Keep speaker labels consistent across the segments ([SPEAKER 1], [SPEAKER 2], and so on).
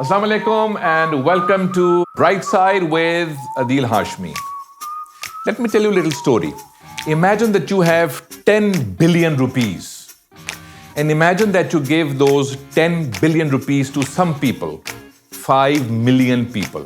[SPEAKER 1] Assalamu alaikum and welcome to Bright Side with Adil Hashmi. Let me tell you a little story. Imagine that you have 10 billion rupees. And imagine that you give those 10 billion rupees to some people, 5 million people.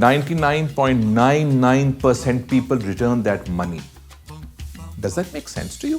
[SPEAKER 1] 99.99% people return that money. Does that make sense to you?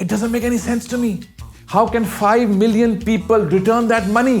[SPEAKER 1] it doesn't make any sense to me. How can 5 million people return that money?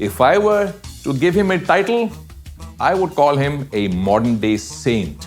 [SPEAKER 1] If I were to give him a title, I would call him a modern day saint.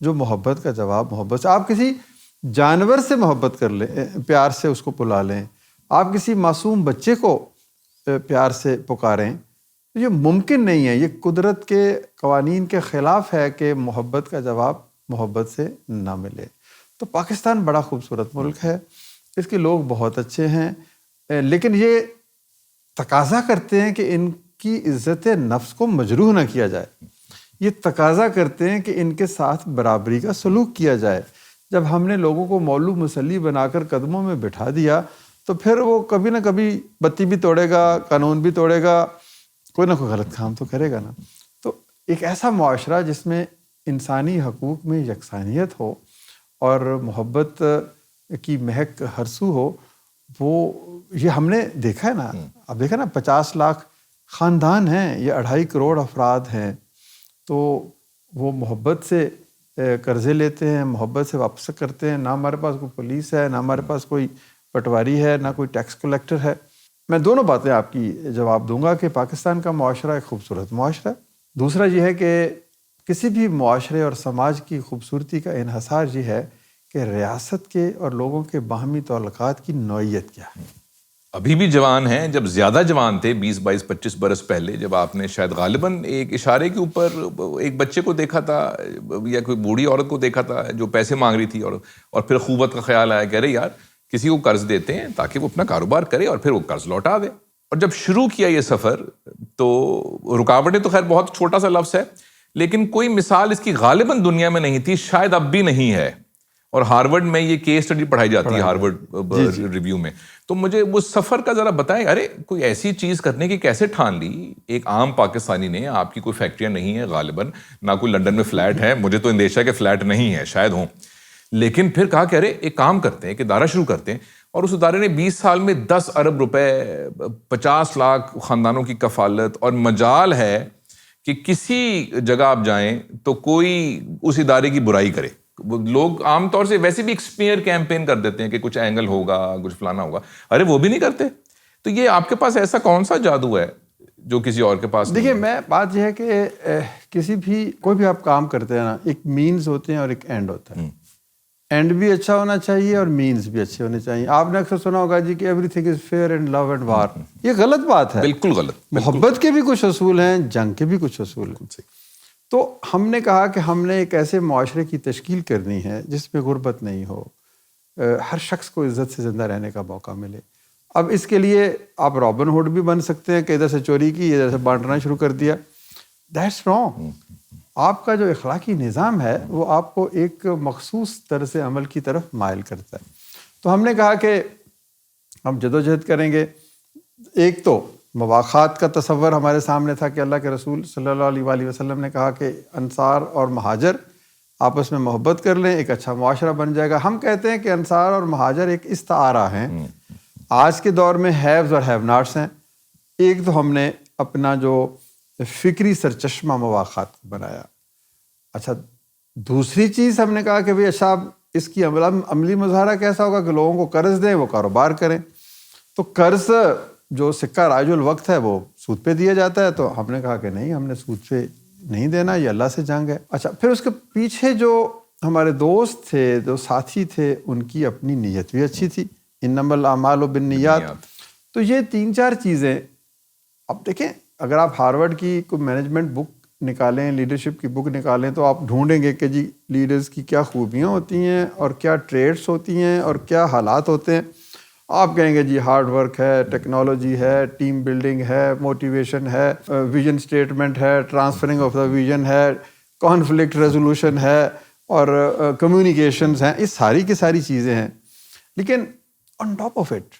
[SPEAKER 2] جو محبت کا جواب محبت سے. آپ کسی جانور سے محبت کر لیں, پیار سے اس کو بلا لیں, آپ کسی معصوم بچے کو پیار سے پکاریں, یہ ممکن نہیں ہے. یہ قدرت کے قوانین کے خلاف ہے کہ محبت کا جواب محبت سے نہ ملے. تو پاکستان بڑا خوبصورت ملک ہے, اس کے لوگ بہت اچھے ہیں, لیکن یہ تقاضا کرتے ہیں کہ ان کی عزت نفس کو مجروح نہ کیا جائے. یہ تقاضا کرتے ہیں کہ ان کے ساتھ برابری کا سلوک کیا جائے. جب ہم نے لوگوں کو مولو مسلی بنا کر قدموں میں بٹھا دیا تو پھر وہ کبھی نہ کبھی بتی بھی توڑے گا, قانون بھی توڑے گا, کوئی نہ کوئی غلط کام تو کرے گا نا. تو ایک ایسا معاشرہ جس میں انسانی حقوق میں یکسانیت ہو اور محبت کی مہک ہر سو ہو, وہ یہ ہم نے دیکھا ہے نا. اب دیکھا نا 50 لاکھ خاندان ہیں, یہ 2.5 کروڑ افراد ہیں, تو وہ محبت سے قرضے لیتے ہیں, محبت سے واپس کرتے ہیں. نہ ہمارے پاس کوئی پولیس ہے, نہ ہمارے پاس کوئی پٹواری ہے, نہ کوئی ٹیکس کلیکٹر ہے. میں دونوں باتیں آپ کی جواب دوں گا کہ پاکستان کا معاشرہ ایک خوبصورت معاشرہ ہے. دوسرا یہ ہے کہ کسی بھی معاشرے اور سماج کی خوبصورتی کا انحصار یہ ہے کہ ریاست کے اور لوگوں کے باہمی تعلقات کی نوعیت کیا ہے.
[SPEAKER 1] ابھی بھی جوان ہیں, جب زیادہ جوان تھے 20 22 25 برس پہلے, جب آپ نے شاید غالباً ایک اشارے کے اوپر ایک بچے کو دیکھا تھا یا کوئی بوڑھی عورت کو دیکھا تھا جو پیسے مانگ رہی تھی, اور پھر خوبت کا خیال آیا کہ ارے یار کسی کو قرض دیتے ہیں تاکہ وہ اپنا کاروبار کرے اور پھر وہ قرض لوٹا دے. اور جب شروع کیا یہ سفر تو رکاوٹیں تو خیر بہت چھوٹا سا لفظ ہے, لیکن کوئی مثال اس کی غالباً دنیا میں نہیں تھی, شاید اب بھی نہیں ہے. اور ہارورڈ میں یہ کیس اسٹڈی پڑھائی جاتی ہے, ہارورڈ ریویو میں. تو مجھے وہ سفر کا ذرا بتائیں, ارے کوئی ایسی چیز کرنے کی کیسے ٹھان لی ایک عام پاکستانی نے؟ آپ کی کوئی فیکٹریاں نہیں ہیں غالباً, نہ کوئی لنڈن میں فلیٹ ہے, مجھے تو اندیشہ کہ فلیٹ نہیں ہے, شاید ہوں. لیکن پھر کہا کہ ارے ایک کام کرتے ہیں, ایک ادارہ شروع کرتے ہیں, اور اس ادارے نے 20 سال میں 10 ارب روپے, 50 لاکھ خاندانوں کی کفالت, اور مجال ہے کہ کسی جگہ آپ جائیں تو کوئی اس ادارے کی برائی کرے. لوگ عام طور سے ویسے بھی ایکسپیئر کیمپین کر دیتے ہیں کہ کچھ اینگل ہوگا, کچھ فلانا ہوگا, ارے وہ بھی نہیں کرتے. تو یہ آپ کے پاس ایسا کون سا جادو ہے جو کسی اور کے پاس؟
[SPEAKER 2] دیکھیے, میں بات یہ ہے کہ کسی بھی کوئی بھی آپ کام کرتے ہیں نا, ایک مینز ہوتے ہیں اور ایک اینڈ ہوتا ہے. اینڈ بھی اچھا ہونا چاہیے اور مینز بھی اچھے ہونے چاہیے. آپ نے اکثر سنا ہوگا جی کہ everything is fair in love and war. یہ غلط بات ہے,
[SPEAKER 1] بالکل غلط.
[SPEAKER 2] محبت کے بھی کچھ اصول ہیں, جنگ کے بھی کچھ اصول ہیں. تو ہم نے کہا کہ ہم نے ایک ایسے معاشرے کی تشکیل کرنی ہے جس میں غربت نہیں ہو, ہر شخص کو عزت سے زندہ رہنے کا موقع ملے. اب اس کے لیے آپ رابن ہوڈ بھی بن سکتے ہیں کہ ادھر سے چوری کی, ادھر سے بانٹنا شروع کر دیا. That's wrong. آپ کا جو اخلاقی نظام ہے وہ آپ کو ایک مخصوص طرز عمل کی طرف مائل کرتا ہے. تو ہم نے کہا کہ ہم جدوجہد کریں گے. ایک تو مواخات کا تصور ہمارے سامنے تھا کہ اللہ کے رسول صلی اللہ علیہ وآلہ وسلم نے کہا کہ انصار اور مہاجر آپس میں محبت کر لیں, ایک اچھا معاشرہ بن جائے گا. ہم کہتے ہیں کہ انصار اور مہاجر ایک استعارہ ہیں. آج کے دور میں ہیوز اور ہیو ناٹس ہیں. ایک تو ہم نے اپنا جو فکری سرچشمہ مواخات کو بنایا. اچھا, دوسری چیز ہم نے کہا کہ بھئی اچھا اس کی عملی مظاہرہ کیسا ہوگا کہ لوگوں کو قرض دیں, وہ کاروبار کریں. تو قرض جو سکہ رائج الوقت ہے وہ سود پہ دیا جاتا ہے. تو ہم نے کہا کہ نہیں, ہم نے سود پہ نہیں دینا, یہ اللہ سے جنگ ہے. اچھا, پھر اس کے پیچھے جو ہمارے دوست تھے, جو ساتھی تھے, ان کی اپنی نیت بھی اچھی تھی. انما الاعمال بالنیات. تو یہ 3-4 چیزیں. اب دیکھیں, اگر آپ ہارورڈ کی کوئی مینجمنٹ بک نکالیں, لیڈرشپ کی بک نکالیں, تو آپ ڈھونڈیں گے کہ جی لیڈرز کی کیا خوبیاں ہوتی ہیں اور کیا ٹریٹس ہوتی ہیں اور کیا حالات ہوتے ہیں. آپ کہیں گے جی ہارڈ ورک ہے, ٹیکنالوجی ہے, ٹیم بلڈنگ ہے, موٹیویشن ہے, ویژن اسٹیٹمنٹ ہے, ٹرانسفرنگ آف دا ویژن ہے, کانفلکٹ ریزولوشن ہے, اور کمیونیکیشنز ہیں. یہ ساری کی ساری چیزیں ہیں. لیکن آن ٹاپ آف اٹ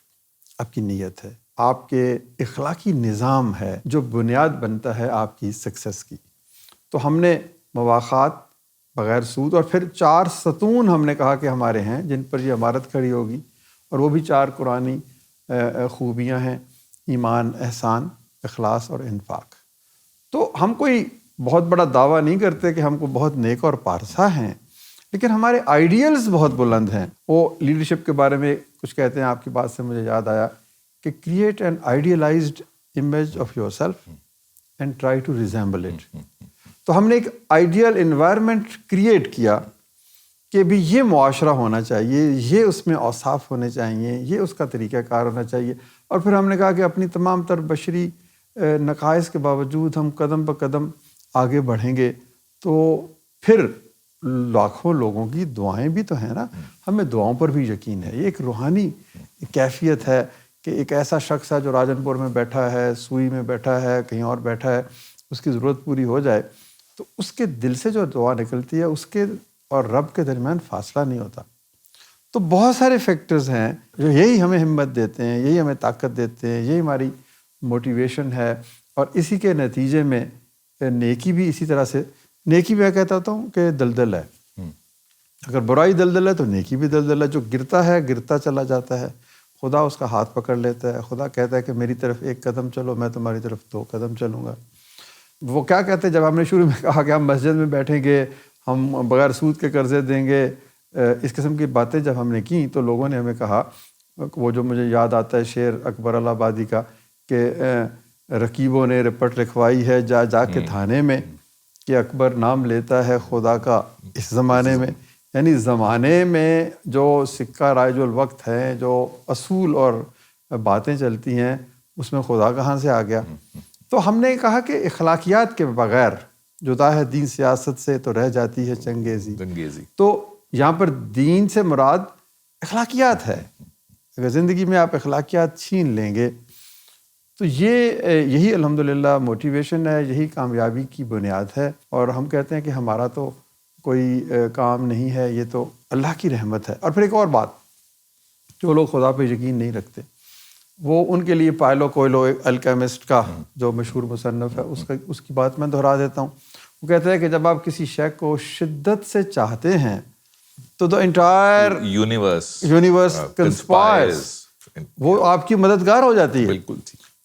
[SPEAKER 2] آپ کی نیت ہے, آپ کے اخلاقی نظام ہے جو بنیاد بنتا ہے آپ کی سکسیس کی. تو ہم نے مواخات بغیر سود, اور پھر 4 ستون ہم نے کہا کہ ہمارے ہیں جن پر یہ عمارت کھڑی ہوگی, اور وہ بھی 4 قرآنی خوبیاں ہیں: ایمان, احسان, اخلاص اور انفاق. تو ہم کوئی بہت بڑا دعویٰ نہیں کرتے کہ ہم کو بہت نیک اور پارسا ہیں, لیکن ہمارے آئیڈیلز بہت بلند ہیں. وہ لیڈرشپ کے بارے میں کچھ کہتے ہیں, آپ کی بات سے مجھے یاد آیا کہ create an idealised image of yourself and try to resemble it. تو ہم نے ایک آئیڈیل انوائرمنٹ کریٹ کیا کہ بھی یہ معاشرہ ہونا چاہیے، یہ اس میں اوصاف ہونے چاہیے، یہ اس کا طریقہ کار ہونا چاہیے. اور پھر ہم نے کہا کہ اپنی تمام تر بشری نقائص کے باوجود ہم قدم بہ قدم آگے بڑھیں گے تو پھر لاکھوں لوگوں کی دعائیں بھی تو ہیں نا. ہمیں دعاؤں پر بھی یقین ہے. یہ ایک روحانی کیفیت ہے کہ ایک ایسا شخص ہے جو راجن پور میں بیٹھا ہے، سوئی میں بیٹھا ہے، کہیں اور بیٹھا ہے، اس کی ضرورت پوری ہو جائے تو اس کے دل سے جو دعا نکلتی ہے اس کے اور رب کے درمیان فاصلہ نہیں ہوتا. تو بہت سارے فیکٹرز ہیں جو یہی ہمیں ہمت دیتے ہیں، یہی ہمیں طاقت دیتے ہیں، یہی ہماری موٹیویشن ہے. اور اسی کے نتیجے میں نیکی بھی اسی طرح سے، نیکی میں کہتا ہوں کہ دلدل ہے. اگر برائی دلدل ہے تو نیکی بھی دلدل ہے. جو گرتا ہے گرتا چلا جاتا ہے، خدا اس کا ہاتھ پکڑ لیتا ہے. خدا کہتا ہے کہ میری طرف 1 قدم چلو، میں تمہاری طرف 2 قدم چلوں گا. وہ کیا کہتے ہیں جب ہم نے شروع میں کہا کہ ہم مسجد میں بیٹھیں گے، ہم بغیر سود کے قرضے دیں گے، اس قسم کی باتیں جب ہم نے کی تو لوگوں نے ہمیں کہا، وہ جو مجھے یاد آتا ہے شعر اکبر الہ آبادی کا کہ رقیبوں نے رپٹ لکھوائی ہے جا جا کے تھانے میں کہ اکبر نام لیتا ہے خدا کا اس زمانے میں. یعنی زمانے میں جو سکہ رائج الوقت ہے، جو اصول اور باتیں چلتی ہیں، اس میں خدا کہاں سے آ گیا. تو ہم نے کہا کہ اخلاقیات کے بغیر جدا ہے دین سیاست سے تو رہ جاتی ہے چنگیزی. تو یہاں پر دین سے مراد اخلاقیات ہے. اگر زندگی میں آپ اخلاقیات چھین لیں گے تو یہی الحمدللہ موٹیویشن ہے، یہی کامیابی کی بنیاد ہے. اور ہم کہتے ہیں کہ ہمارا تو کوئی کام نہیں ہے، یہ تو اللہ کی رحمت ہے. اور پھر ایک اور بات، جو لوگ خدا پہ یقین نہیں رکھتے وہ ان کے لیے پائلو کوئلو الکیمسٹ کا جو مشہور مصنف ہے اس کی بات میں دہرا دیتا ہوں. وہ کہتا ہے کہ جب آپ کسی شے کو شدت سے چاہتے ہیں تو the entire یونیورس کنسپائرز، وہ آپ کی مددگار ہو جاتی ہے.
[SPEAKER 1] بالکل.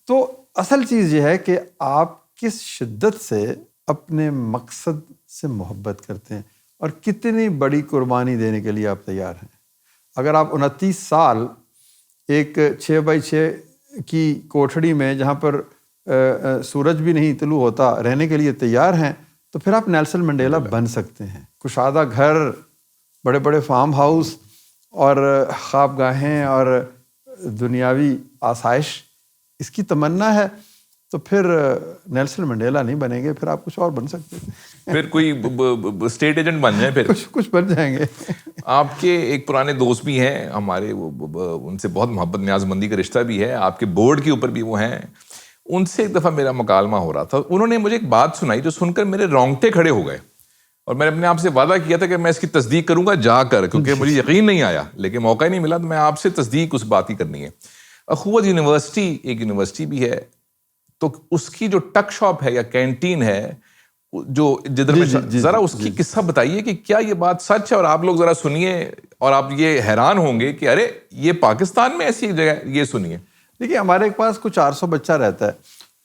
[SPEAKER 2] تو اصل چیز یہ ہے کہ آپ کس شدت سے اپنے مقصد سے محبت کرتے ہیں اور کتنی بڑی قربانی دینے کے لیے آپ تیار ہیں. اگر آپ 29 سال ایک 6x6 کی کوٹھڑی میں جہاں پر سورج بھی نہیں طلوع ہوتا رہنے کے لیے تیار ہیں تو پھر آپ نیلسن منڈیلا بن سکتے ہیں. کشادہ گھر، بڑے بڑے فارم ہاؤس اور خواب گاہیں اور دنیاوی آسائش اس کی تمنا ہے تو پھر نیلسن منڈیلا نہیں بنیں گے، پھر آپ کچھ اور بن سکتے ہیں.
[SPEAKER 1] پھر کوئی اسٹیٹ ایجنٹ بن جائیں، پھر
[SPEAKER 2] کچھ بن جائیں گے.
[SPEAKER 1] آپ کے ایک پرانے دوست بھی ہیں ہمارے، ان سے بہت محبت نیاز مندی کا رشتہ بھی ہے، آپ کے بورڈ کے اوپر بھی وہ ہیں. ان سے ایک دفعہ میرا مکالمہ ہو رہا تھا، انہوں نے مجھے ایک بات سنائی جو سن کر میرے رونگٹے کھڑے ہو گئے. اور میں نے اپنے آپ سے وعدہ کیا تھا کہ میں اس کی تصدیق کروں گا جا کر، کیونکہ مجھے یقین نہیں آیا لیکن موقع ہی نہیں ملا، تو میں آپ سے تصدیق اس بات کی کرنی ہے. اخوت یونیورسٹی ایک یونیورسٹی بھی ہے، تو اس کی جو ٹک شاپ ہے یا کینٹین ہے جو جدھر میں، ذرا اس کی قصہ بتائیے کہ کیا یہ بات سچ ہے. اور آپ لوگ ذرا سنیے اور آپ یہ حیران ہوں گے کہ ارے یہ پاکستان میں ایسی جگہ، یہ سنیے.
[SPEAKER 2] دیکھیے ہمارے پاس کچھ 400 بچہ رہتا ہے،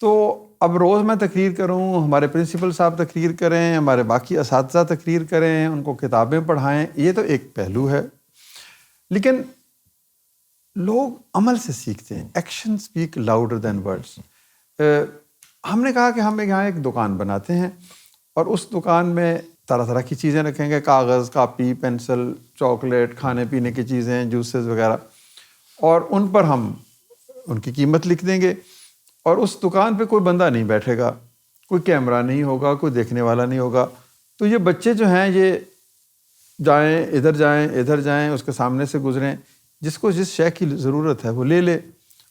[SPEAKER 2] تو اب روز میں تقریر کروں، ہمارے پرنسپل صاحب تقریر کریں، ہمارے باقی اساتذہ تقریر کریں، ان کو کتابیں پڑھائیں، یہ تو ایک پہلو ہے. لیکن لوگ عمل سے سیکھتے ہیں. Action speak louder than words. ہم نے کہا کہ ہم یہاں ایک دکان بناتے ہیں اور اس دکان میں طرح طرح کی چیزیں رکھیں گے، کاغذ، کاپی، پینسل، چاکلیٹ، کھانے پینے کی چیزیں، جوسز وغیرہ، اور ان پر ہم ان کی قیمت لکھ دیں گے. اور اس دکان پہ کوئی بندہ نہیں بیٹھے گا، کوئی کیمرہ نہیں ہوگا، کوئی دیکھنے والا نہیں ہوگا. تو یہ بچے جو ہیں یہ جائیں ادھر جائیں اس کے سامنے سے گزریں، جس کو جس شے کی ضرورت ہے وہ لے لے،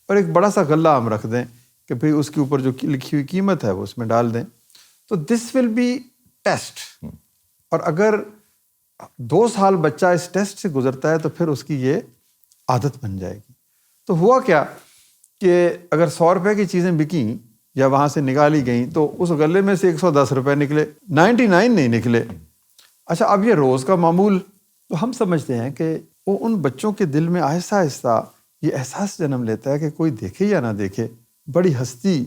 [SPEAKER 2] اور ایک بڑا سا غلہ ہم رکھ دیں کہ بھئی اس کے اوپر جو لکھی ہوئی قیمت ہے وہ اس میں ڈال دیں. تو دس ول بی ٹیسٹ. اور اگر 2 سال بچہ اس ٹیسٹ سے گزرتا ہے تو پھر اس کی یہ عادت بن جائے گی. تو ہوا کیا کہ اگر 100 روپے کی چیزیں بکیں یا وہاں سے نکالی گئیں تو اس غلے میں سے 110 روپے نکلے، 99 نہیں نکلے. اچھا اب یہ روز کا معمول. تو ہم سمجھتے ہیں کہ وہ ان بچوں کے دل میں آہستہ آہستہ یہ احساس جنم لیتا ہے کہ کوئی دیکھے یا نہ دیکھے، بڑی ہستی،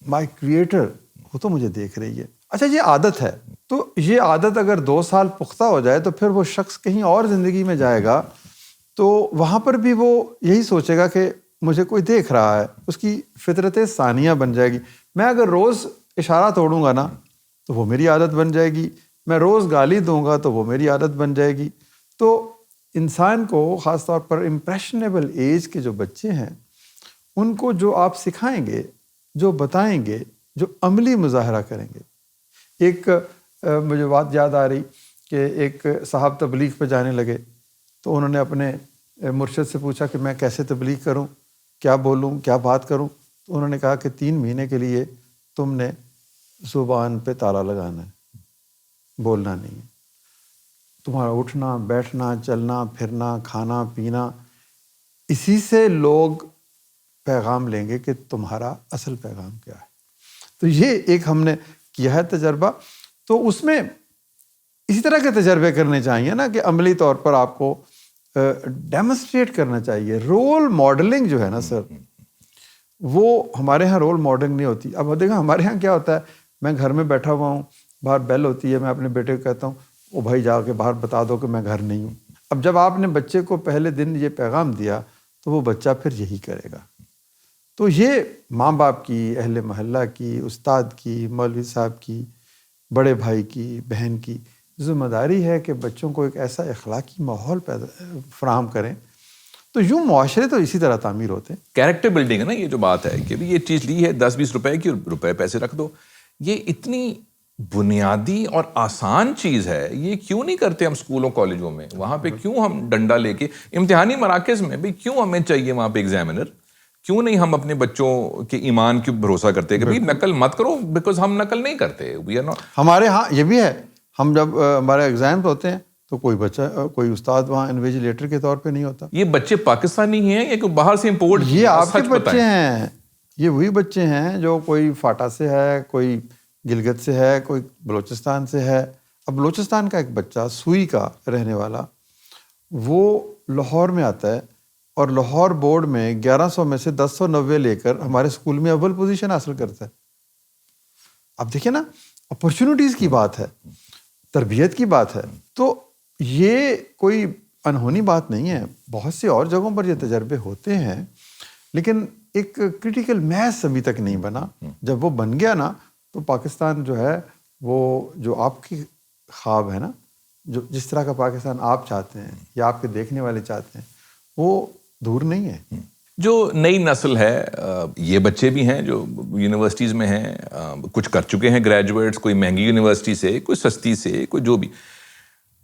[SPEAKER 2] مائی کریٹر، وہ تو مجھے دیکھ رہی ہے. اچھا یہ عادت ہے. تو یہ عادت اگر 2 سال پختہ ہو جائے تو پھر وہ شخص کہیں اور زندگی میں جائے گا تو وہاں پر بھی وہ یہی سوچے گا کہ مجھے کوئی دیکھ رہا ہے. اس کی فطرت ثانیہ بن جائے گی. میں اگر روز اشارہ توڑوں گا نا تو وہ میری عادت بن جائے گی، میں روز گالی دوں گا تو وہ میری عادت بن جائے گی. تو انسان کو خاص طور پر امپریشنیبل ایج کے جو بچے ہیں ان کو جو آپ سکھائیں گے، جو بتائیں گے، جو عملی مظاہرہ کریں گے. ایک مجھے بات یاد آ رہی کہ ایک صاحب تبلیغ پہ جانے لگے تو انہوں نے اپنے مرشد سے پوچھا کہ میں کیسے تبلیغ کروں، کیا بولوں، کیا بات کروں. تو انہوں نے کہا کہ 3 مہینے کے لیے تم نے زبان پہ تالا لگانا ہے، بولنا نہیں ہے. تمہارا اٹھنا بیٹھنا چلنا پھرنا کھانا پینا، اسی سے لوگ پیغام لیں گے کہ تمہارا اصل پیغام کیا ہے. تو یہ ایک ہم نے کیا ہے تجربہ. تو اس میں اسی طرح کے تجربے کرنے چاہیے نا کہ عملی طور پر آپ کو ڈیمونسٹریٹ کرنا چاہیے. رول ماڈلنگ جو ہے نا سر، وہ ہمارے ہاں رول ماڈلنگ نہیں ہوتی. اب دیکھیں ہمارے ہاں کیا ہوتا ہے، میں گھر میں بیٹھا ہوا ہوں، باہر بیل ہوتی ہے، میں اپنے بیٹے کو کہتا ہوں او بھائی جا کے باہر بتا دو کہ میں گھر نہیں ہوں. اب جب آپ نے بچے کو پہلے دن یہ پیغام دیا تو وہ بچہ پھر یہی کرے گا. تو یہ ماں باپ کی، اہل محلہ کی، استاد کی، مولوی صاحب کی، بڑے بھائی کی، بہن کی ذمہ داری ہے کہ بچوں کو ایک ایسا اخلاقی ماحول فراہم کریں. تو یوں معاشرے تو اسی طرح تعمیر ہوتے ہیں.
[SPEAKER 1] کیریکٹر بلڈنگ ہے نا یہ جو بات ہے کہ یہ چیز لی ہے 10-20 روپے کی، روپے پیسے رکھ دو. یہ اتنی بنیادی اور آسان چیز ہے، یہ کیوں نہیں کرتے ہم اسکولوں کالجوں میں؟ وہاں پہ کیوں ہم ڈنڈا لے کے امتحانی مراکز میں بھئی کیوں ہمیں چاہیے وہاں پہ ایگزامینر؟ کیوں نہیں ہم اپنے بچوں کے ایمان کی بھروسہ کرتے کہ بھئی نقل مت کرو، بیکاز ہم نقل نہیں کرتے.
[SPEAKER 2] ہمارے ہاں یہ بھی ہے، ہم جب ہمارے ایگزامز ہوتے ہیں تو کوئی بچہ، کوئی استاد وہاں انویجیلیٹر کے طور پہ نہیں ہوتا.
[SPEAKER 1] یہ بچے پاکستانی ہیں یا کوئی باہر سے امپورٹ؟
[SPEAKER 2] یہ آپ کے بچے ہیں، یہ وہی بچے ہیں جو کوئی فاٹا سے ہے، کوئی گلگت سے ہے، کوئی بلوچستان سے ہے. اب بلوچستان کا ایک بچہ سوئی کا رہنے والا، وہ لاہور میں آتا ہے اور لاہور بورڈ میں 1100 میں سے 1090 لے کر ہمارے اسکول میں اول پوزیشن حاصل کرتا ہے. اب دیکھیں نا، اپرچونٹیز کی بات ہے، تربیت کی بات ہے. تو یہ کوئی انہونی بات نہیں ہے، بہت سی اور جگہوں پر یہ تجربے ہوتے ہیں، لیکن ایک کرٹیکل میس ابھی تک نہیں بنا. جب وہ بن گیا نا تو پاکستان جو ہے، وہ جو آپ کی خواب ہے نا، جو جس طرح کا پاکستان آپ چاہتے ہیں یا آپ کے دیکھنے والے چاہتے ہیں، وہ دور نہیں ہے.
[SPEAKER 1] جو نئی نسل ہے، یہ بچے بھی ہیں جو یونیورسٹیز میں ہیں، کچھ کر چکے ہیں گریجویٹس، کوئی مہنگی یونیورسٹی سے، کوئی سستی سے، کوئی جو بھی.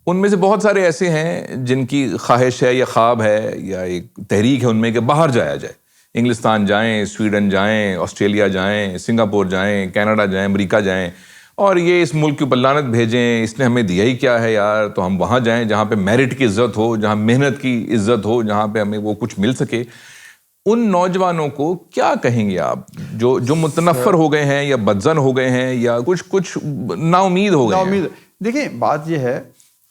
[SPEAKER 1] ان میں سے بہت سارے ایسے ہیں جن کی خواہش ہے یا خواب ہے یا ایک تحریک ہے ان میں کہ باہر جایا جائے. انگلستان جائیں، سویڈن جائیں، آسٹریلیا جائیں، سنگاپور جائیں، کینیڈا جائیں، امریکہ جائیں، اور یہ اس ملک کی لعنت بھیجیں، اس نے ہمیں دیا ہی کیا ہے یار، تو ہم وہاں جائیں جہاں پہ میرٹ کی عزت ہو، جہاں محنت کی عزت ہو، جہاں پہ ہمیں وہ کچھ مل سکے. ان نوجوانوں کو کیا کہیں گے آپ جو متنفر ہو گئے ہیں یا بدزن ہو گئے ہیں یا کچھ نا امید ہو گئے ہیں؟
[SPEAKER 2] دیکھیں بات یہ ہے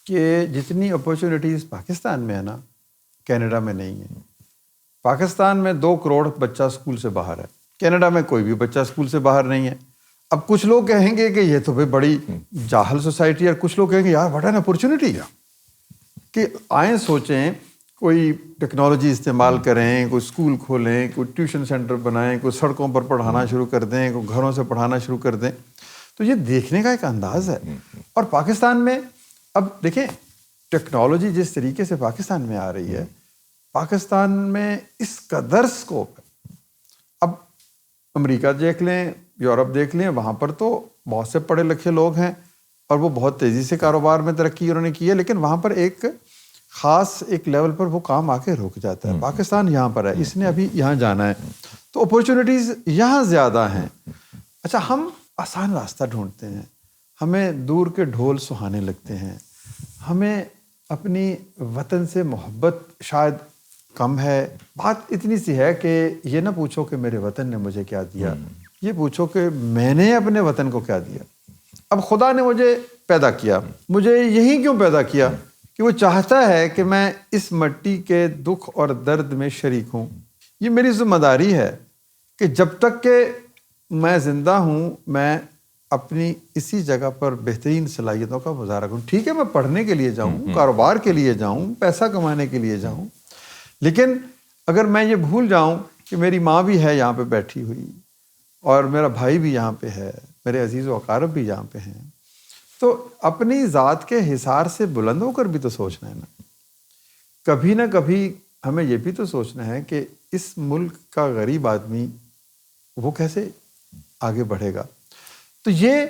[SPEAKER 2] کہ جتنی اپرچونٹیز پاکستان میں ہے نا، کینیڈا میں نہیں ہے. پاکستان میں 2 کروڑ بچہ اسکول سے باہر ہے، کینیڈا میں کوئی بھی بچہ اسکول سے باہر نہیں ہے. اب کچھ لوگ کہیں گے کہ یہ تو بھائی بڑی جاہل سوسائٹی ہے، اور کچھ لوگ کہیں گے یار واٹ این اپرچونٹی، کہ آئیں سوچیں کوئی ٹیکنالوجی استعمال کریں، کوئی اسکول کھولیں، کوئی ٹیوشن سینٹر بنائیں، کوئی سڑکوں پر پڑھانا شروع کر دیں، کوئی گھروں سے پڑھانا شروع کر دیں. تو یہ دیکھنے کا ایک انداز ہے. اور پاکستان میں اب دیکھیں ٹیکنالوجی جس طریقے سے پاکستان میں آ رہی ہے، پاکستان میں اس قدر اسکوپ ہے. اب امریکہ دیکھ لیں، یورپ دیکھ لیں، وہاں پر تو بہت سے پڑھے لکھے لوگ ہیں اور وہ بہت تیزی سے کاروبار میں ترقی انہوں نے کی ہے، لیکن وہاں پر ایک خاص ایک لیول پر وہ کام آ کے رک جاتا ہے. پاکستان یہاں پر ہے، اس نے ابھی یہاں جانا ہے، تو اپرچونٹیز یہاں زیادہ ہیں. اچھا، ہم آسان راستہ ڈھونڈتے ہیں، ہمیں دور کے ڈھول سہانے لگتے ہیں، ہمیں اپنی وطن سے محبت شاید کم ہے. بات اتنی سی ہے کہ یہ نہ پوچھو کہ میرے وطن نے مجھے کیا دیا، یہ پوچھو کہ میں نے اپنے وطن کو کیا دیا. اب خدا نے مجھے پیدا کیا، مجھے یہی کیوں پیدا کیا کہ وہ چاہتا ہے کہ میں اس مٹی کے دکھ اور درد میں شریک ہوں. یہ میری ذمہ داری ہے کہ جب تک کہ میں زندہ ہوں میں اپنی اسی جگہ پر بہترین صلاحیتوں کا مظاہرہ کروں. ٹھیک ہے، میں پڑھنے کے لیے جاؤں، کاروبار کے لیے جاؤں، پیسہ کمانے کے لیے جاؤں، لیکن اگر میں یہ بھول جاؤں کہ میری ماں بھی ہے یہاں پہ بیٹھی ہوئی، اور میرا بھائی بھی یہاں پہ ہے، میرے عزیز و اقارب بھی یہاں پہ ہیں، تو اپنی ذات کے حصار سے بلند ہو کر بھی تو سوچنا ہے نا. کبھی نہ کبھی ہمیں یہ بھی تو سوچنا ہے کہ اس ملک کا غریب آدمی وہ کیسے آگے بڑھے گا. تو یہ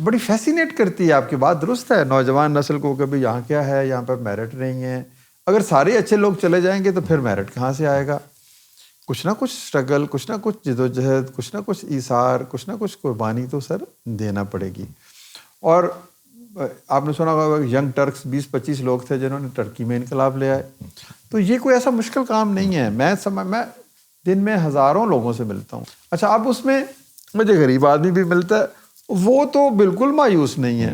[SPEAKER 2] بڑی فیسینیٹ کرتی ہے. آپ کی بات درست ہے, نوجوان نسل کو کبھی یہاں کیا ہے, یہاں پر میرٹ نہیں ہے. اگر سارے اچھے لوگ چلے جائیں گے تو پھر میرٹ کہاں سے آئے گا؟ کچھ نہ کچھ اسٹرگل, کچھ نہ کچھ جدوجہد, کچھ نہ کچھ ایثار, کچھ نہ کچھ قربانی تو سر دینا پڑے گی. اور آپ نے سنا ہوگا ینگ ٹرکس 20-25 لوگ تھے جنہوں نے ٹرکی میں انقلاب لے آئے. تو یہ کوئی ایسا مشکل کام نہیں ہے. میں دن میں ہزاروں لوگوں سے ملتا ہوں. اچھا, اب اس میں مجھے غریب آدمی بھی ملتا ہے, وہ تو بالکل مایوس نہیں ہے,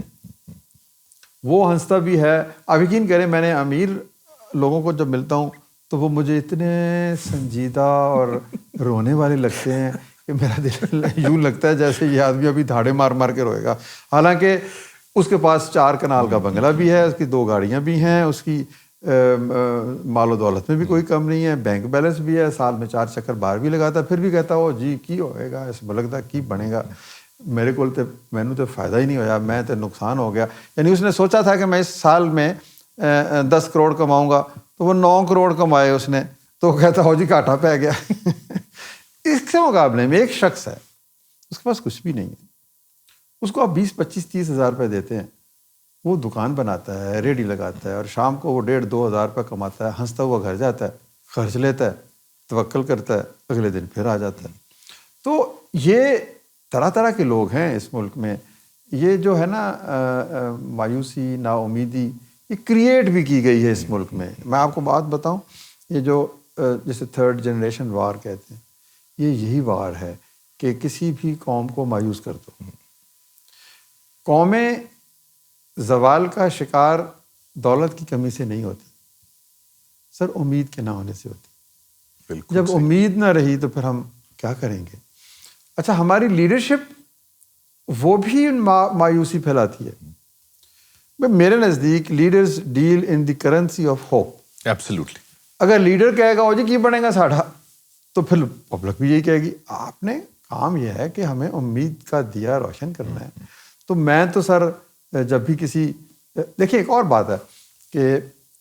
[SPEAKER 2] وہ ہنستا بھی ہے. آپ یقین کریں, میں نے امیر لوگوں کو جب ملتا ہوں تو وہ مجھے اتنے سنجیدہ اور رونے والے لگتے ہیں کہ میرا دل یوں لگتا ہے جیسے یہ آدمی ابھی دھاڑے مار مار کے روئے گا. حالانکہ اس کے پاس 4 کنال کا بنگلہ بھی ہے, اس کی 2 گاڑیاں بھی ہیں, اس کی مال و دولت میں بھی کوئی کم نہیں ہے, بینک بیلنس بھی ہے, سال میں 4 چکر باہر بھی لگاتا ہے, پھر بھی کہتا ہو جی کی ہوئے گا اس ملک دا کی بنے گا, میرے کو تو مینوں تو فائدہ ہی نہیں ہویا, میں تو نقصان ہو گیا. یعنی اس نے سوچا تھا کہ میں اس سال میں 10 کروڑ کماؤں گا, تو وہ 9 کروڑ کمائے اس نے, تو وہ کہتا ہو جی گھاٹا پہ گیا. اس کے مقابلے میں ایک شخص ہے, اس کے پاس کچھ بھی نہیں ہے, اس کو آپ 20-25-30 ہزار روپے دیتے ہیں, وہ دکان بناتا ہے, ریڈی لگاتا ہے, اور شام کو وہ 1,500-2 ہزار روپے کماتا ہے, ہنستا ہوا گھر جاتا ہے, خرچ لیتا ہے, توکل کرتا ہے, اگلے دن پھر آ جاتا ہے. تو یہ طرح طرح کے لوگ ہیں اس ملک میں. یہ جو ہے نا مایوسی, نا امیدی, یہ کریٹ بھی کی گئی ہے اس ملک میں. میں آپ کو بات بتاؤں, یہ جو جسے 3rd جنریشن وار کہتے ہیں, یہ یہی وار ہے کہ کسی بھی قوم کو مایوس کر دو. قومیں زوال کا شکار دولت کی کمی سے نہیں ہوتی سر, امید کے نہ ہونے سے ہوتی.
[SPEAKER 1] بالکل
[SPEAKER 2] جب امید نہ رہی تو پھر ہم کیا کریں گے؟ اچھا, ہماری لیڈرشپ وہ بھی مایوسی پھیلاتی ہے. میرے نزدیک leaders deal in the currency of hope.
[SPEAKER 1] Absolutely.
[SPEAKER 2] اگر لیڈر کہے گا او جی کی بنے گا ساڑھا, تو پھر پبلک بھی یہی کہے گی. آپ نے کام یہ ہے کہ ہمیں امید کا دیا روشن کرنا ہے. تو میں تو سر جب بھی کسی, دیکھیے ایک اور بات ہے کہ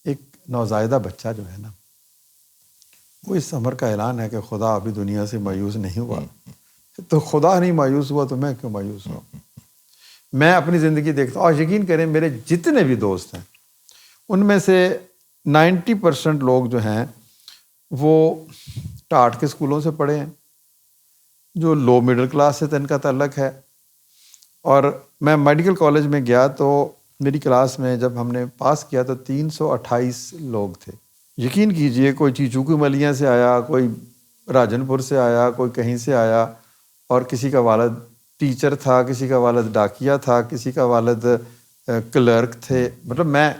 [SPEAKER 2] ایک نوزائیدہ بچہ جو ہے نا, وہ اس امر کا اعلان ہے کہ خدا ابھی دنیا سے مایوس نہیں ہوا, تو خدا نہیں مایوس ہوا تو میں کیوں مایوس ہوں؟ میں اپنی زندگی دیکھتا ہوں, اور یقین کریں میرے جتنے بھی دوست ہیں ان میں سے 90% لوگ جو ہیں وہ ٹاٹ کے اسکولوں سے پڑھے ہیں, جو لو مڈل کلاس سے ان کا تعلق ہے. اور میں میڈیکل کالج میں گیا تو میری کلاس میں جب ہم نے پاس کیا تو 328 لوگ تھے. یقین کیجئے, کوئی چیچو کی ملیاں سے آیا, کوئی راجن پور سے آیا, کوئی کہیں سے آیا, اور کسی کا والد ٹیچر تھا, کسی کا والد ڈاکیا تھا, کسی کا والد کلرک تھے. مطلب میں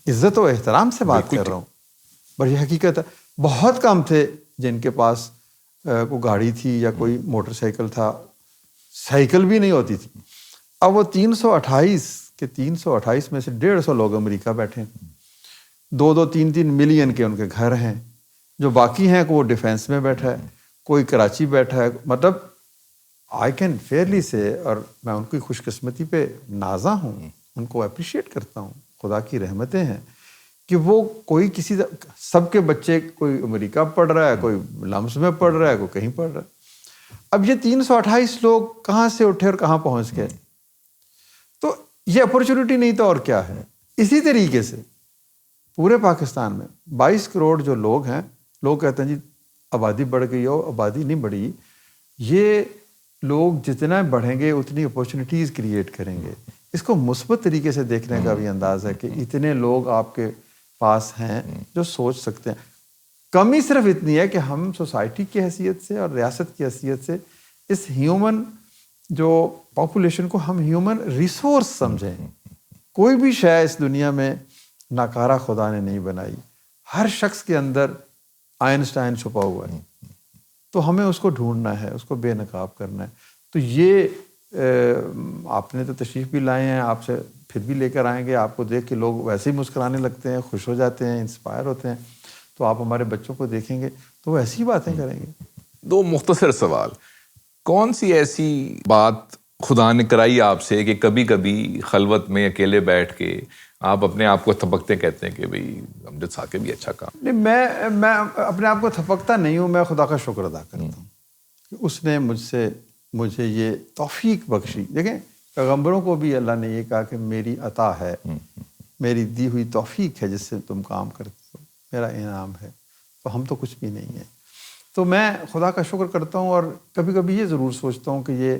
[SPEAKER 2] عزت و احترام سے بات کر رہا ہوں, پر یہ حقیقت ہے. بہت کم تھے جن کے پاس کوئی گاڑی تھی یا کوئی موٹر سائیکل تھا, سائیکل بھی نہیں ہوتی تھی. اب وہ 328 کے 328 میں سے 150 لوگ امریکہ بیٹھے, 2-3 ملین کے ان کے گھر ہیں, جو باقی ہیں وہ ڈیفینس میں بیٹھا ہے, کوئی کراچی بیٹھا ہے. مطلب آئی کین فیئرلی سے, اور میں ان کی خوش قسمتی پہ نازا ہوں, ان کو اپریشیٹ کرتا ہوں, خدا کی رحمتیں ہیں کہ وہ کوئی کسی, سب کے بچے کوئی امریکہ پڑھ رہا ہے, کوئی لمس میں پڑھ رہا ہے, کوئی کہیں پڑھ رہا ہے. اب یہ 328 لوگ کہاں سے اٹھے اور کہاں پہنچ گئے؟ تو یہ اپرچونٹی نہیں تو اور کیا ہے. اسی طریقے سے پورے پاکستان میں 22 کروڑ جو لوگ ہیں, لوگ کہتے ہیں جی آبادی بڑھ گئی ہو, آبادی نہیں بڑھی. یہ لوگ جتنا بڑھیں گے اتنی اپرچونیٹیز کریٹ کریں گے. اس کو مثبت طریقے سے دیکھنے کا بھی انداز ہے کہ اتنے لوگ آپ کے پاس ہیں جو سوچ سکتے ہیں. کمی صرف اتنی ہے کہ ہم سوسائٹی کی حیثیت سے اور ریاست کی حیثیت سے اس ہیومن جو پاپولیشن کو ہم ہیومن ریسورس سمجھیں. کوئی بھی شے اس دنیا میں ناکارہ خدا نے نہیں بنائی. ہر شخص کے اندر آئنسٹائن چھپا ہوا ہے, تو ہمیں اس کو ڈھونڈنا ہے, اس کو بے نقاب کرنا ہے. تو یہ آپ نے تو تشریف بھی لائے ہیں, آپ سے پھر بھی لے کر آئیں گے. آپ کو دیکھ کے لوگ ویسے ہی مسکرانے لگتے ہیں, خوش ہو جاتے ہیں, انسپائر ہوتے ہیں. تو آپ ہمارے بچوں کو دیکھیں گے تو وہ ایسی باتیں کریں گے.
[SPEAKER 1] 2 مختصر سوال. کون سی ایسی بات خدا نے کرائی آپ سے کہ کبھی کبھی خلوت میں اکیلے بیٹھ کے آپ اپنے آپ کو تھپکتے کہتے ہیں کہ بھئی امجد ثاقب بھی اچھا کام؟
[SPEAKER 2] نہیں، میں اپنے آپ کو تھپکتا نہیں ہوں، میں خدا کا شکر ادا کرتا ہوں کہ اس نے مجھے یہ توفیق بخشی. دیکھیں پیغمبروں کو بھی اللہ نے یہ کہا کہ میری عطا ہے، میری دی ہوئی توفیق ہے جس سے تم کام کرتے ہو، میرا انعام ہے. تو ہم تو کچھ بھی نہیں ہیں. تو میں خدا کا شکر کرتا ہوں، اور کبھی کبھی یہ ضرور سوچتا ہوں کہ یہ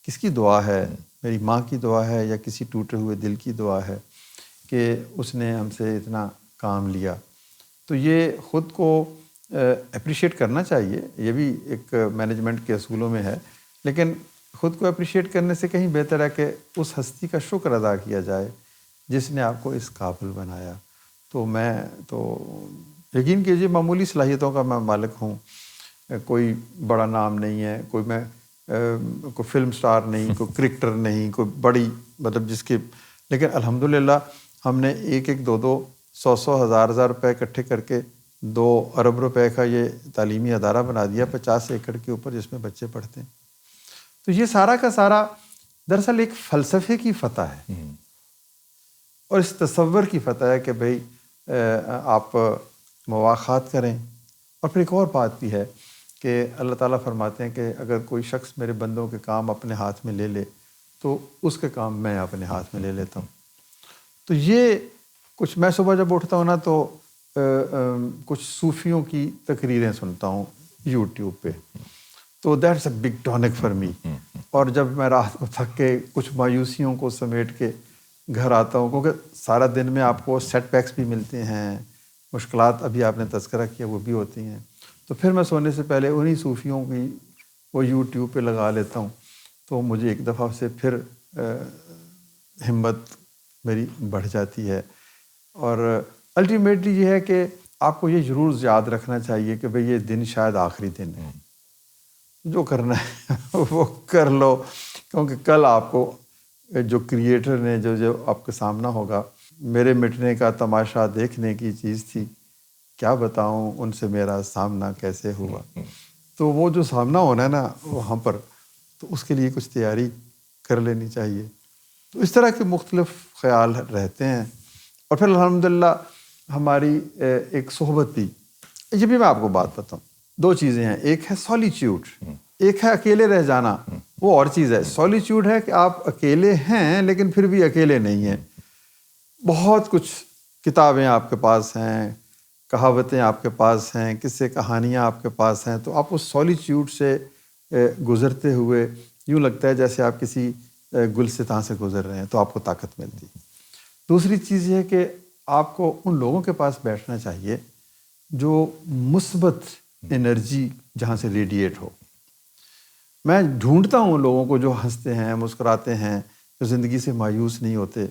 [SPEAKER 2] کس کی دعا ہے، میری ماں کی دعا ہے یا کسی ٹوٹے ہوئے دل کی دعا ہے کہ اس نے ہم سے اتنا کام لیا. تو یہ خود کو اپریشیٹ کرنا چاہیے، یہ بھی ایک مینجمنٹ کے اصولوں میں ہے، لیکن خود کو اپریشیٹ کرنے سے کہیں بہتر ہے کہ اس ہستی کا شکر ادا کیا جائے جس نے آپ کو اس قابل بنایا. تو میں تو یقین کیجیے معمولی صلاحیتوں کا میں مالک ہوں، کوئی بڑا نام نہیں ہے، کوئی فلم سٹار نہیں، کوئی کرکٹر نہیں، کوئی بڑی مطلب جس کے، لیکن الحمدللہ ہم نے ایک 100 ہزار روپے اکٹھے کر کے 2 ارب روپے کا یہ تعلیمی ادارہ بنا دیا 50 ایکڑ کے اوپر جس میں بچے پڑھتے ہیں. تو یہ سارا کا سارا دراصل ایک فلسفے کی فتح ہے اور اس تصور کی فتح ہے کہ بھئی آپ مواخات کریں. اور پھر ایک اور بات بھی ہے کہ اللہ تعالیٰ فرماتے ہیں کہ اگر کوئی شخص میرے بندوں کے کام اپنے ہاتھ میں لے لے تو اس کے کام میں اپنے ہاتھ میں لے لیتا ہوں. تو یہ کچھ، میں صبح جب اٹھتا ہوں نا تو کچھ صوفیوں کی تقریریں سنتا ہوں یوٹیوب پہ، تو that's a big tonic for me. اور جب میں رات کو تھک کے کچھ مایوسیوں کو سمیٹ کے گھر آتا ہوں، کیونکہ سارا دن میں آپ کو سیٹ بیکس بھی ملتے ہیں، مشکلات ابھی آپ نے تذکرہ کیا وہ بھی ہوتی ہیں، تو پھر میں سونے سے پہلے انہی صوفیوں کی وہ یوٹیوب پہ لگا لیتا ہوں. تو مجھے ایک دفعہ سے پھر ہمت میری بڑھ جاتی ہے. اور الٹیمیٹلی یہ ہے کہ آپ کو یہ ضرور یاد رکھنا چاہیے کہ بھئی یہ دن شاید آخری دن ہے، جو کرنا ہے وہ کر لو، کیونکہ کل آپ کو جو کریٹر نے جو آپ کے سامنا ہوگا. میرے مٹنے کا تماشا دیکھنے کی چیز تھی، کیا بتاؤں ان سے میرا سامنا کیسے ہوا. تو وہ جو سامنا ہونا ہے نا وہاں پر، تو اس کے لیے کچھ تیاری کر لینی چاہیے. تو اس طرح کے مختلف خیال رہتے ہیں. اور پھر الحمدللہ ہماری ایک صحبت بھی، یہ بھی میں آپ کو بات بتاؤں، 2 چیزیں ہیں. ایک ہے سولیچیوڈ، ایک ہے اکیلے رہ جانا، وہ اور چیز ہے. سولیچیوڈ ہے کہ آپ اکیلے ہیں لیکن پھر بھی اکیلے نہیں ہیں. بہت کچھ کتابیں آپ کے پاس ہیں، کہاوتیں آپ کے پاس ہیں، قصے کہانیاں آپ کے پاس ہیں. تو آپ اس سولیچیوڈ سے گزرتے ہوئے یوں لگتا ہے جیسے آپ کسی گلستان سے گزر رہے ہیں، تو آپ کو طاقت ملتی. دوسری چیز یہ ہے کہ آپ کو ان لوگوں کے پاس بیٹھنا چاہیے جو مثبت انرجی جہاں سے ریڈیٹ ہو. میں ڈھونڈتا ہوں ان لوگوں کو جو ہنستے ہیں، مسکراتے ہیں، جو زندگی سے مایوس نہیں ہوتے.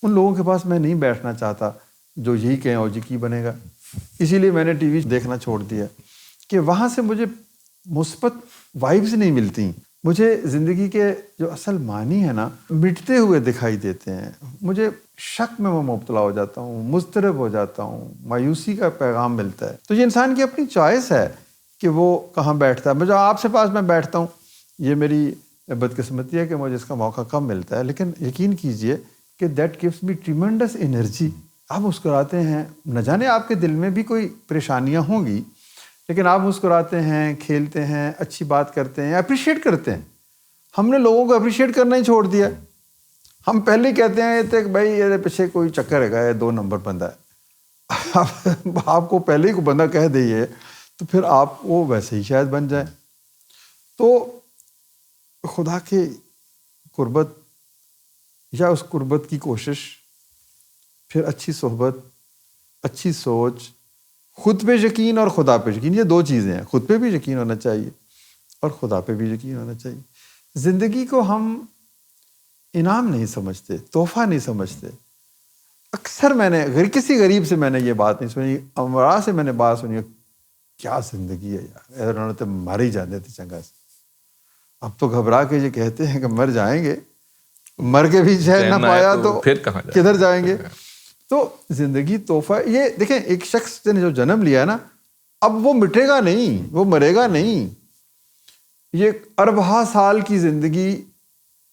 [SPEAKER 2] ان لوگوں کے پاس میں نہیں بیٹھنا چاہتا جو یہی کہیں او جی کی بنے گا. اسی لیے میں نے ٹی وی دیکھنا چھوڑ دیا کہ وہاں سے مجھے مثبت وائبز نہیں ملتی. مجھے زندگی کے جو اصل معنی ہے نا مٹتے ہوئے دکھائی دیتے ہیں. مجھے شک میں میں مبتلا ہو جاتا ہوں، مضطرب ہو جاتا ہوں، مایوسی کا پیغام ملتا ہے. تو یہ انسان کی اپنی چوائس ہے کہ وہ کہاں بیٹھتا ہے. مجھے آپ سے پاس میں بیٹھتا ہوں، یہ میری بدقسمتی ہے کہ مجھے اس کا موقع کم ملتا ہے، لیکن یقین کیجئے کہ that gives me tremendous energy. آپ مسکراتے ہیں، نہ جانے آپ کے دل میں بھی کوئی پریشانیاں ہوں گی، لیکن آپ مسکراتے ہیں، کھیلتے ہیں، اچھی بات کرتے ہیں، اپریشیٹ کرتے ہیں. ہم نے لوگوں کو اپریشیٹ کرنا ہی چھوڑ دیا. ہم پہلے ہی کہتے ہیں کہ بھائی یہ پیچھے کوئی چکر ہے، یہ 2 نمبر بندہ ہے. آپ کو پہلے ہی کوئی بندہ کہہ دئیے تو پھر آپ وہ ویسے ہی شاید بن جائیں. تو خدا کے قربت یا اس قربت کی کوشش، پھر اچھی صحبت، اچھی سوچ، خود پہ یقین اور خدا پہ یقین، یہ 2 چیزیں ہیں. خود پہ بھی یقین ہونا چاہیے اور خدا پہ بھی یقین ہونا چاہیے. زندگی کو ہم انعام نہیں سمجھتے، تحفہ نہیں سمجھتے. اکثر میں نے کسی غریب سے میں نے یہ بات نہیں سنی، امراء سے میں نے بات سنی، کیا زندگی ہے یار، انہوں نے تو مر ہی جانے تھے چنگا سے. اب تو گھبرا کے یہ کہتے ہیں کہ مر جائیں گے، مر کے بھی چین نہ پایا تو
[SPEAKER 1] پھر کہاں
[SPEAKER 2] کدھر جائیں گے. تو زندگی تحفہ. یہ دیکھیں ایک شخص نے جو جنم لیا ہے نا، اب وہ مٹے گا نہیں، وہ مرے گا نہیں. یہ اربہ سال کی زندگی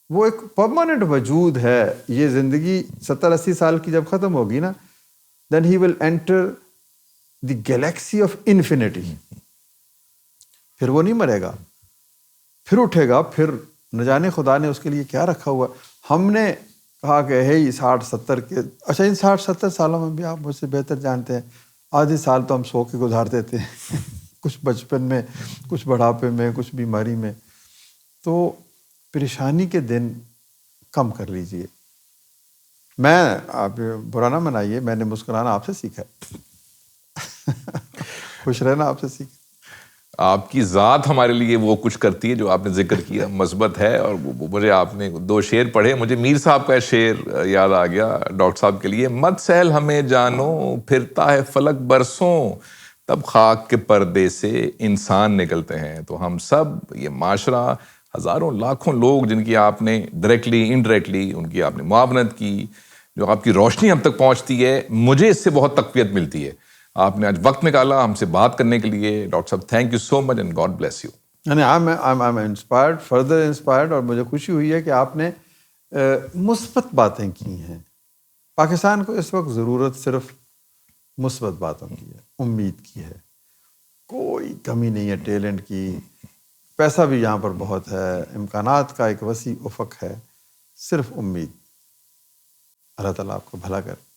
[SPEAKER 2] وہ ایک پرماننٹ وجود ہے. یہ زندگی 70-80 سال کی جب ختم ہوگی نا, then he will enter the galaxy of infinity. پھر وہ نہیں مرے گا, پھر اٹھے گا, پھر نہ جانے خدا نے اس کے لیے کیا رکھا ہوا. ہم نے کہا کہ ہے 60-70 کے, اچھا ان 60-70 سالوں میں بھی آپ مجھ سے بہتر جانتے ہیں, آدھے سال تو ہم سو کے گزار دیتے ہیں کچھ بچپن میں, کچھ بڑھاپے میں, کچھ بیماری میں. تو پریشانی کے دن کم کر لیجئے. میں, آپ برا نہ منائیے, میں نے مسکرانا آپ سے سیکھا ہے خوش رہنا آپ سے سیکھا.
[SPEAKER 1] آپ کی ذات ہمارے لیے وہ کچھ کرتی ہے جو آپ نے ذکر کیا, مثبت ہے. اور مجھے آپ نے 2 شعر پڑھے, مجھے میر صاحب کا شعر یاد آ گیا ڈاکٹر صاحب کے لیے. مت سہل ہمیں جانو پھرتا ہے فلک برسوں, تب خاک کے پردے سے انسان نکلتے ہیں. تو ہم سب, یہ معاشرہ, ہزاروں لاکھوں لوگ جن کی آپ نے ڈائریکٹلی انڈائریکٹلی ان کی آپ نے معاونت کی, جو آپ کی روشنی ہم تک پہنچتی ہے, مجھے اس سے بہت تقویت ملتی ہے. آپ نے آج وقت نکالا ہم سے بات کرنے کے لیے. ڈاکٹر صاحب thank you so much and God bless you.
[SPEAKER 2] یعنی I'm inspired, further inspired, اور مجھے خوشی ہوئی ہے کہ آپ نے مثبت باتیں کی ہیں. پاکستان کو اس وقت ضرورت صرف مثبت باتوں کی ہے, امید کی ہے. کوئی کمی نہیں ہے ٹیلنٹ کی, پیسہ بھی یہاں پر بہت ہے, امکانات کا ایک وسیع افق ہے, صرف امید. اللہ تعالیٰ آپ کو بھلا کرے.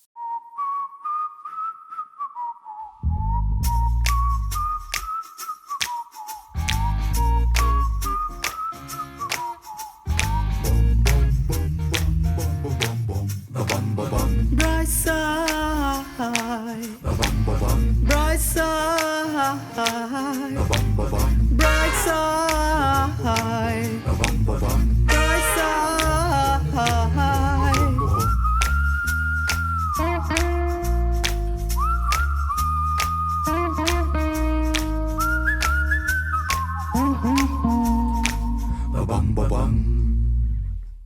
[SPEAKER 3] Bright side, bright side.